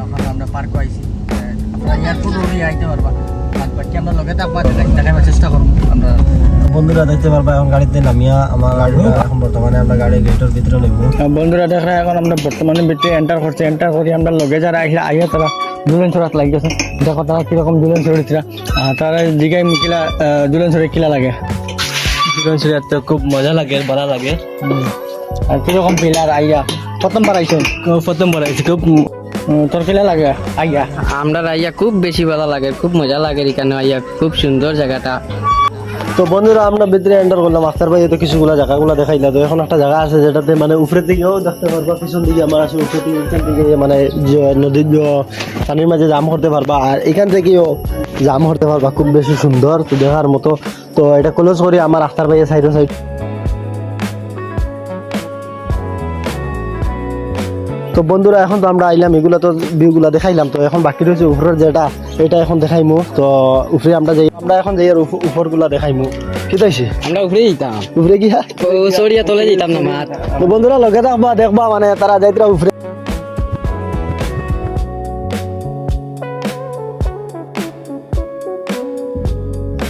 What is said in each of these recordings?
ওখানে আমরা পার্কও আইছি আপনারা এয়ারপোর্ট উড়িয়ে আইতে পারবা বাকি আমরা লগে থাকবা দেখাবার চেষ্টা করবো আমরা। বন্ধুরা দেখতে পারবা এখন গাড়িতে নামিয়া আমার গাড়িটা এখন বর্তমানে আমরা গাড়ি গেটের ভিতরে নেব। বন্ধুরা দেখরা এখন আমরা বর্তমানে ভিতরে এন্টার করছি, এন্টার করি আমরা লগে যারা আইয়া তারা দুলন ছড়াত লাগিয়েছে। দেখো তারা কিরকম দুলন ছড়িয়েছিল, তারা জিগাই কিলা দুলন ছড়ে কিলা লাগে। দুলন ছড়াতে খুব মজা লাগে, ভালো লাগে। আর কিরকম পিলার আইয়া প্রথমবার আইছো? প্রথমবার আইছি, খুব তোর কিলা লাগে আইয়া? আমরা আইয়া খুব বেশি ভালো লাগে, খুব মজা লাগে এখানে আইয়া, খুব সুন্দর জায়গাটা। তো বন্ধুরা আমরা ভিতরে এন্টার করলাম। আখতার ভাই তো কিছুগুলা জায়গাগুলো দেখাইলা। তো এখন একটা জায়গা আছে যেটাতে মানে উপরের দিকেও দেখতে পারবা, পিছন দিকে আমার আছে উপরের দিকে মানে নদীর পানির মাঝে জাম করতে পারবা, আর এখান থেকেও জাম করতে পারবা। খুব বেশি সুন্দর তো দেখার মতো। তো এটা ক্লোজ করি আমার আখতার ভাইয়ের সাইড। তো বন্ধুরা এখন তো আমরা আইলাম, এগুলো তো ভিউগুলো দেখাইলাম। তো এখন বাকি রয়েছে উপরের যেটা, এটা এখন দেখাইমু। তো উপরে আমরা এখন যাই আর উপরগুলা দেখাইমু। কি তাইছে আমরা উপরে যেতাম, উপরে গিয়া সরিয়া তলে যেতাম না মাত। তো বন্ধুরা লগে থাকবা, দেখবা মানে তারা যাইতরা উপরে।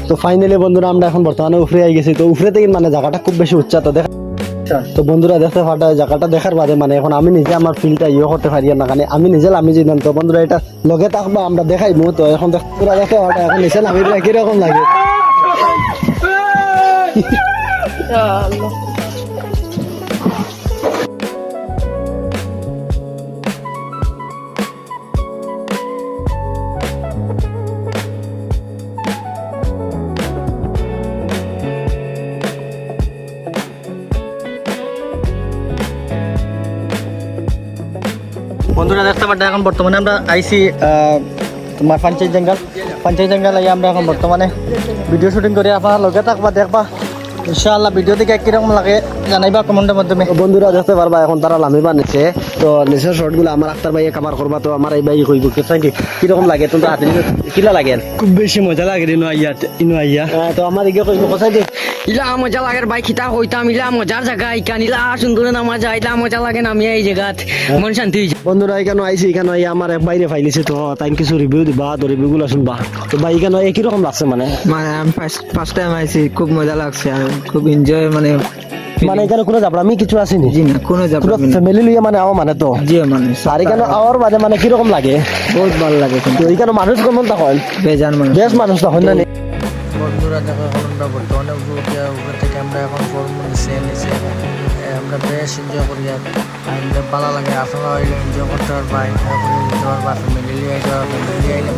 তো ফাইনালি বন্ধুরা আমরা এখন বর্তমানে উপরে আই গেছি। তো উপরে থেকে মানে জায়গাটা খুব বেশি উচ্চা। তো দেখা তো বন্ধুরা দেখতে পাটা জায়গাটা দেখার বাদে মানে এখন আমি নিজে আমার ফিলটা করতে পারি না, কারণ আমি নিজে আমি জানি। তো বন্ধুরা এটা লগে থাকবা, আমরা দেখাইমু। তো এখন পুরা দেখতে পাটা এখন নিচে নামি কিরকম লাগে। বন্ধুরা দেখতে পাটা এখন বর্তমানে আমরা আইসি তোমার পাঞ্চায়েত জঙ্গল আই আমরা এখন বর্তমানে ভিডিও শুটিং করে আপনার লগে থাকবা, দেখবা ইনশাআল্লাহ। ভিডিও দেখে কিরকম লাগে জানাইবা কমেন্টের মাধ্যমে। বন্ধুরা দেখতে পারবা এখন তারা লামিবা নিচে। তো নিচের শর্টগুলো আমার আখতার ভাইয়ে কাভার করবা। তো আমার এই ভাই কইব কিরকম লাগে, তোমরা হাতে কিলা লাগে? খুব বেশি মজা লাগে ইনো আইয়া। তো আমার এগিয়ে কইব কোথায় দি ইলা মজা লাগে ভাই, খিতা হইতাম ইলা মজার জায়গা ইকান, ইলা সুন্দর নামা যায়, ইলা মজা লাগে নামিয়া এই জায়গাত মন শান্তি হয়ে যায়। বন্ধুরা এখানে আইসি, এখানে আইয়া আমার এক বাইরে ফাইলিছে। তো তাই কিছু রিভিউ দিবা, তো রিভিউগুলো শুনবা। তো ভাই এখানে কিরকম লাগছে? মানে আমি ফার্স্ট টাইম আইছি, খুব মজা লাগছে আর খুব এনজয় মানে এখানে কোনো যাবো আমি কিছু আসিনি। জি না, কোনো যাব পুরো ফ্যামিলি লিয়ে মানে আও মানে। তো জি মানে আর এখানে আওয়ার বাদে মানে কিরকম লাগে? বহুত ভালো লাগে, তো এখানে মানুষ কেমন তখন? বেজান মানুষ, বেশ মানুষ তখন না? বন্ধুরা দেখো এখন আমরা বর্তমানে উপর থেকে আমরা এখন ফর্মুল নিচে আমরা বেশ এনজয় করি। আর ভালো লাগে, আপনারা এনজয় করতে পারবা, ফ্যামিলি আইলে